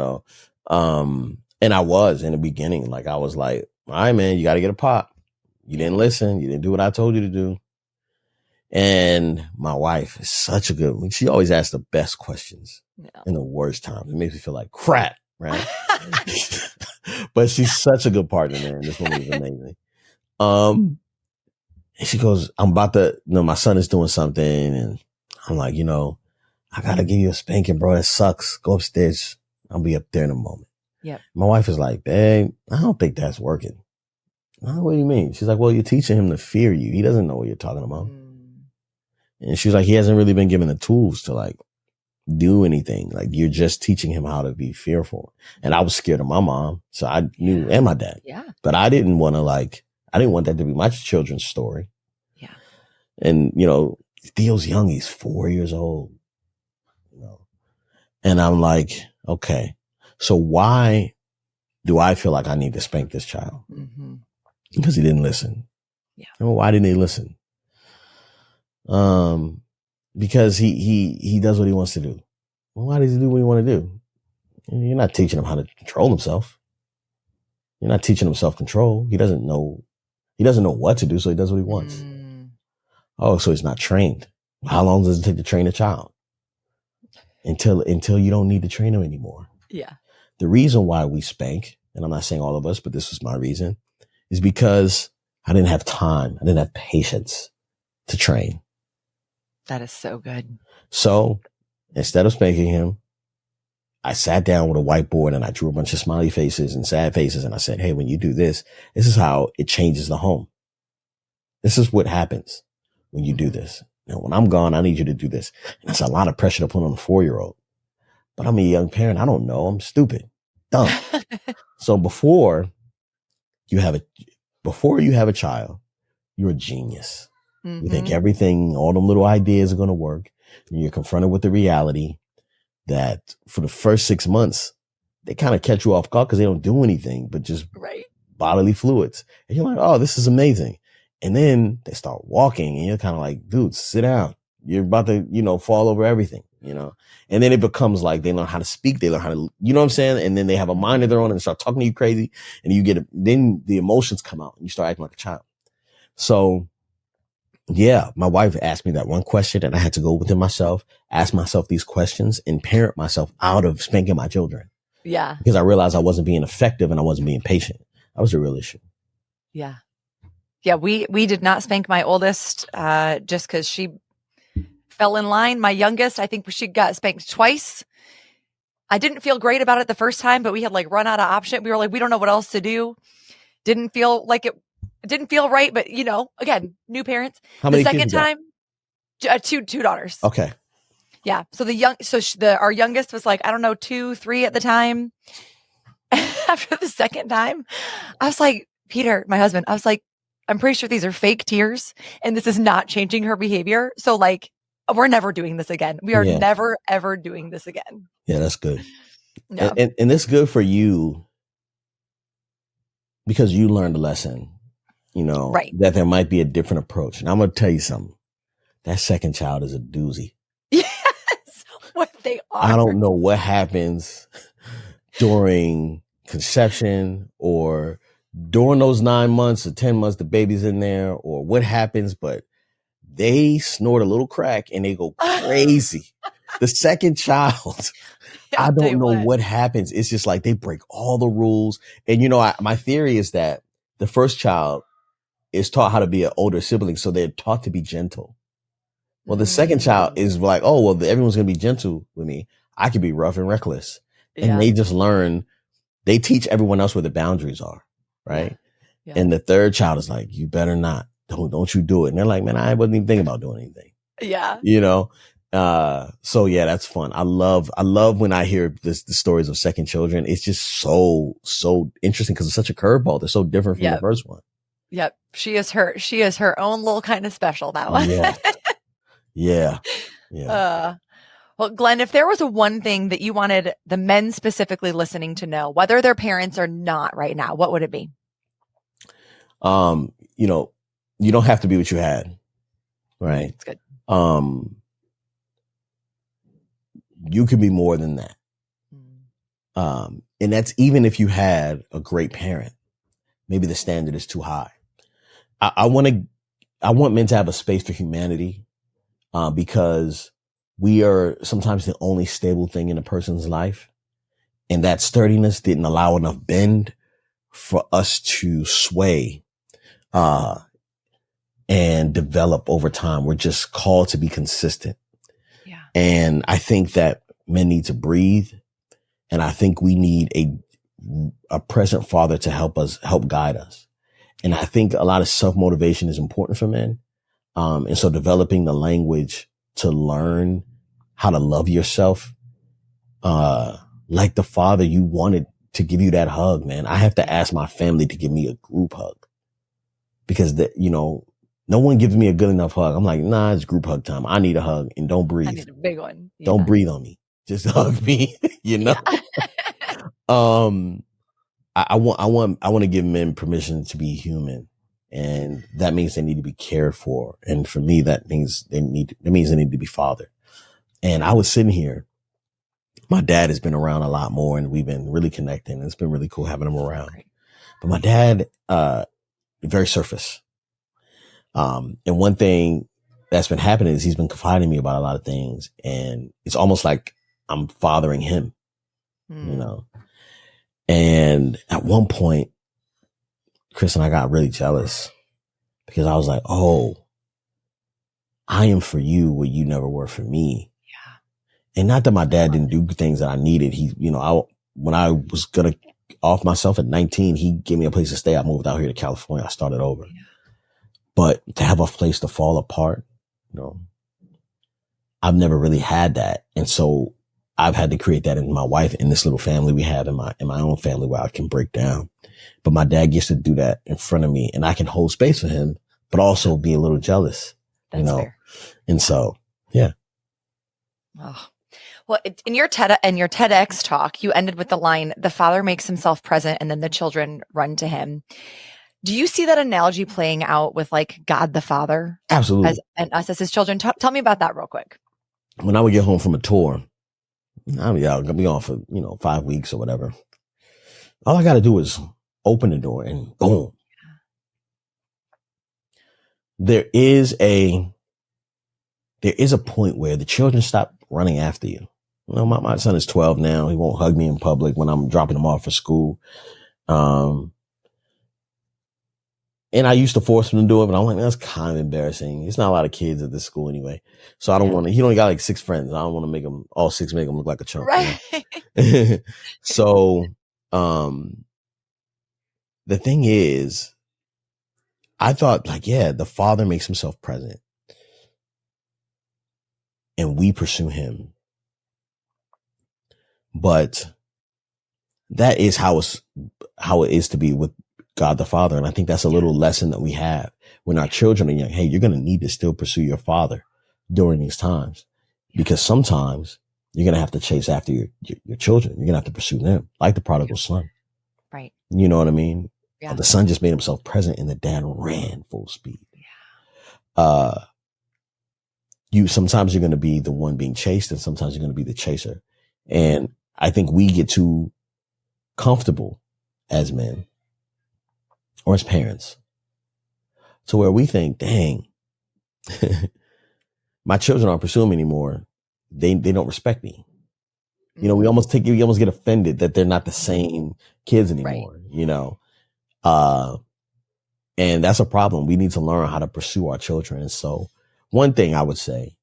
I was in the beginning. Like, I was like, all right, man, you got to get a pop. You didn't listen. You didn't do what I told you to do. And my wife is such a good one. She always asks the best questions in the worst times. It makes me feel like crap, right? But she's such a good partner, man. This woman is amazing. And she goes, I'm about to, my son is doing something. And I'm like, I got to give you a spanking, bro. That sucks. Go upstairs. I'll be up there in a moment. Yep. My wife is like, babe, I don't think that's working. What do you mean? She's like, well, you're teaching him to fear you. He doesn't know what you're talking about. And she's like, he hasn't really been given the tools to like do anything. Like, you're just teaching him how to be fearful. And I was scared of my mom. So I knew, and my dad. Yeah. But I didn't want that to be my children's story. Yeah. And, Theo's young. He's 4 years old. And I'm like, okay, so why do I feel like I need to spank this child? Mm-hmm. Because he didn't listen. Yeah. Well, why didn't he listen? Because he does what he wants to do. Well, why does he do what he want to do? You're not teaching him how to control himself. You're not teaching him self-control. He doesn't know what to do, so he does what he wants. Oh, so he's not trained. How long does it take to train a child? Until you don't need to train him anymore. Yeah. The reason why we spank, and I'm not saying all of us, but this was my reason, is because I didn't have time. I didn't have patience to train. That is so good. So instead of spanking him, I sat down with a whiteboard and I drew a bunch of smiley faces and sad faces. And I said, hey, when you do this, this is how it changes the home. This is what happens when you do this. Now, when I'm gone, I need you to do this. And that's a lot of pressure to put on a 4-year-old. But I'm a young parent. I don't know. I'm stupid. Dumb. So before you have a child, you're a genius. Mm-hmm. You think everything, all them little ideas are going to work. And you're confronted with the reality that for the first 6 months, they kind of catch you off guard because they don't do anything but just bodily fluids. And you're like, oh, this is amazing. And then they start walking and you're kind of like, dude, sit down. You're about to, fall over everything, and then it becomes like they learn how to speak. They learn how to, you know what I'm saying? And then they have a mind of their own and start talking to you crazy and then the emotions come out and you start acting like a child. So yeah, my wife asked me that one question and I had to go within myself, ask myself these questions and parent myself out of spanking my children. Yeah. Because I realized I wasn't being effective and I wasn't being patient. That was the real issue. Yeah. Yeah, we did not spank my oldest just because she fell in line. My youngest, I think she got spanked twice. I didn't feel great about it the first time, but we had like run out of option. We were like, we don't know what else to do. Didn't feel like it didn't feel right, but again, new parents. How many the second kids you time, two daughters. Okay. Yeah. So our youngest was like, I don't know, 2, 3 at the time. After the second time, I was like, Peter, my husband, I was like, I'm pretty sure these are fake tears and this is not changing her behavior. So like, we're never doing this again. We are never, ever doing this again. Yeah, that's good. No. And it's good for you because you learned a lesson, that there might be a different approach. And I'm going to tell you something. That second child is a doozy. Yes. What they are. I don't know what happens during conception or during those 9 months or 10 months, the baby's in there or what happens, but they snort a little crack and they go crazy. The second child, I don't know what happens. It's just like they break all the rules. And, my theory is that the first child is taught how to be an older sibling. So they're taught to be gentle. Well, the second child is like, oh, well, everyone's going to be gentle with me. I can be rough and reckless. Yeah. And they just learn, they teach everyone else where the boundaries are. Right. Yeah. And the third child is like, you better not. don't you do it. And they're like, man, I wasn't even thinking about doing anything. Yeah. You know? So yeah, that's fun. I love when I hear the stories of second children. It's just so interesting because it's such a curveball. They're so different from the first one. Yep. She is her own little kind of special, that one. Yeah. Well, Glenn, if there was one thing that you wanted the men specifically listening to know, whether they're parents or not right now, what would it be? You know, you don't have to be what you had. Right. That's good. You can be more than that. And that's even if you had a great parent, maybe the standard is too high. I want men to have a space for humanity, because we are sometimes the only stable thing in a person's life. And that sturdiness didn't allow enough bend for us to sway, and develop over time. We're just called to be consistent. Yeah. And I think that men need to breathe. And I think we need a present father to help guide us. And I think a lot of self-motivation is important for men. And so developing the language to learn how to love yourself, like the father you wanted to give you that hug, man. I have to ask my family to give me a group hug because no one gives me a good enough hug. I'm like, nah, it's group hug time. I need a hug, and don't breathe. I need a big one. Yeah. Don't breathe on me. Just hug me, Yeah. I want to give men permission to be human, and that means they need to be cared for. And for me, that means they need to be fathered. And I was sitting here. My dad has been around a lot more, and we've been really connecting. It's been really cool having him around. Great. But my dad, very surface. And one thing that's been happening is he's been confiding me about a lot of things, and it's almost like I'm fathering him, And at one point, Chris and I got really jealous because I was like, oh, I am for you what you never were for me. Yeah. And not that my dad didn't do things that I needed. When I was going to off myself at 19, he gave me a place to stay. I moved out here to California. I started over. Yeah. But to have a place to fall apart, I've never really had that. And so I've had to create that in my wife, in this little family we have, in my own family, where I can break down. But my dad gets to do that in front of me, and I can hold space for him, but also be a little jealous, That's fair. And so, yeah. Oh. Well, in your TEDx talk, you ended with the line, "The father makes himself present, and then the children run to him." Do you see that analogy playing out with like God the Father? Absolutely. And us as his children? Tell me about that real quick. When I would get home from a tour, I'll be gone for, 5 weeks or whatever. All I got to do is open the door and boom. There is a point where the children stop running after you. My son is 12 now. He won't hug me in public when I'm dropping him off for school. And I used to force him to do it, but I'm like, that's kind of embarrassing. It's not a lot of kids at this school anyway. So I don't want to, he only got like 6 friends. I don't want to make him look like a chump. Right. So, the thing is, I thought the father makes himself present and we pursue him. But that is how it is to be with God the Father. And I think that's a little lesson that we have when our children are young. Hey, you're going to need to still pursue your father during these times, because sometimes you're going to have to chase after your children. You're going to have to pursue them like the prodigal son. Right. You know what I mean? Yeah. The son just made himself present and the dad ran full speed. Yeah. Sometimes you're going to be the one being chased, and sometimes you're going to be the chaser. And I think we get too comfortable as men or as parents to where we think, dang, my children aren't pursuing me anymore. They don't respect me. We almost get offended that they're not the same kids anymore, right. And that's a problem. We need to learn how to pursue our children. And so one thing I would say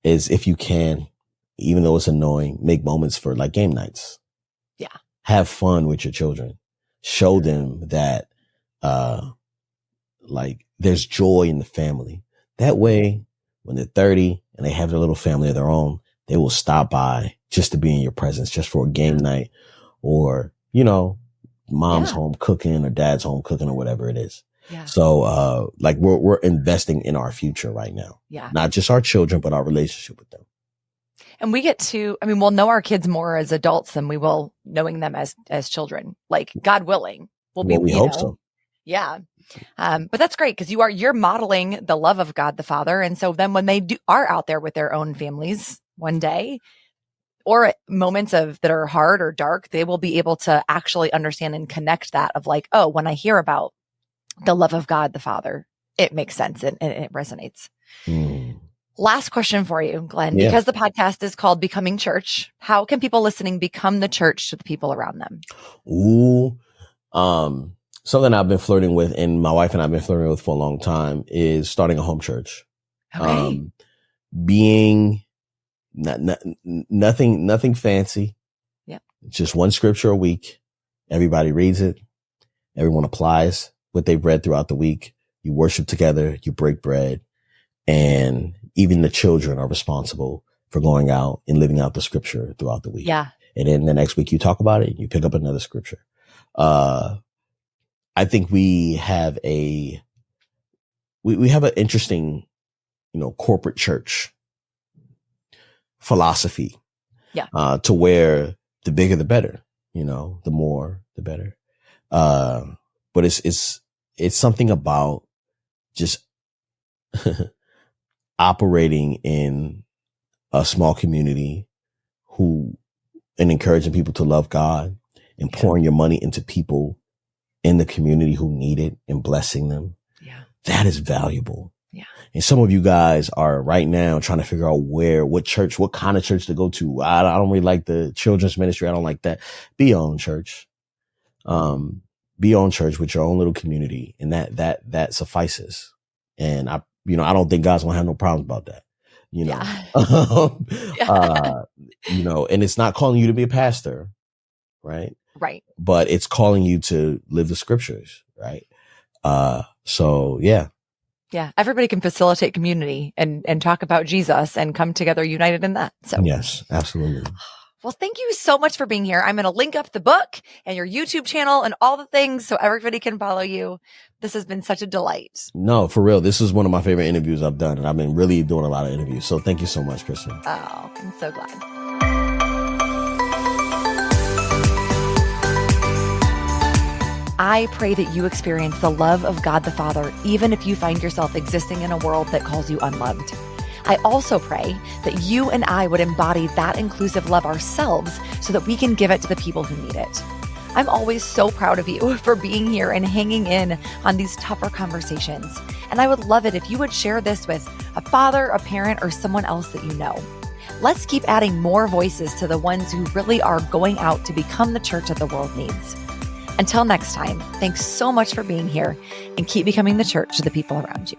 is, if you can, even though it's annoying, make moments for like game nights. Yeah. Have fun with your children. Show them that, like there's joy in the family. That way, when they're 30 and they have their little family of their own, they will stop by just to be in your presence, just for a game night, or, mom's home cooking or dad's home cooking or whatever it is. Yeah. So, like we're investing in our future right now. Yeah. Not just our children, but our relationship with them. And we get to, we'll know our kids more as adults than we will knowing them as children. Like, God willing, we hope so. Yeah. But that's great because you're modeling the love of God the Father. And so then when they are out there with their own families one day, or at moments that are hard or dark, they will be able to actually understand and connect that of like, oh, when I hear about the love of God the Father, it makes sense and it resonates. Last question for you, Glenn, because the podcast is called Becoming Church. How can people listening become the church to the people around them? Something I've been flirting with, and my wife and I've been flirting with for a long time, is starting a home church. Okay. Being nothing fancy. Yeah. Just one scripture a week. Everybody reads it. Everyone applies what they've read throughout the week. You worship together. You break bread. And even the children are responsible for going out and living out the scripture throughout the week. Yeah. And then the next week you talk about it and you pick up another scripture. I think we have we have an interesting, corporate church philosophy. Yeah. To where the bigger, the better, the more, the better. But it's something about just operating in a small community and encouraging people to love God and pouring your money into people in the community who need it and blessing them. Yeah. That is valuable. Yeah. And some of you guys are right now trying to figure out what kind of church to go to. I don't really like the children's ministry. I don't like that. Be your own church. Be your own church with your own little community. And that suffices. And I don't think God's gonna have no problems about that. And it's not calling you to be a pastor, right? Right. But it's calling you to live the scriptures, right? So yeah. Yeah. Everybody can facilitate community and talk about Jesus and come together united in that. So yes, absolutely. Well, thank you so much for being here. I'm going to link up the book and your YouTube channel and all the things so everybody can follow you. This has been such a delight. No, for real. This is one of my favorite interviews I've done, and I've been really doing a lot of interviews. So thank you so much, Kristin. Oh, I'm so glad. I pray that you experience the love of God the Father, even if you find yourself existing in a world that calls you unloved. I also pray that you and I would embody that inclusive love ourselves so that we can give it to the people who need it. I'm always so proud of you for being here and hanging in on these tougher conversations. And I would love it if you would share this with a father, a parent, or someone else that you know. Let's keep adding more voices to the ones who really are going out to become the church that the world needs. Until next time, thanks so much for being here and keep becoming the church to the people around you.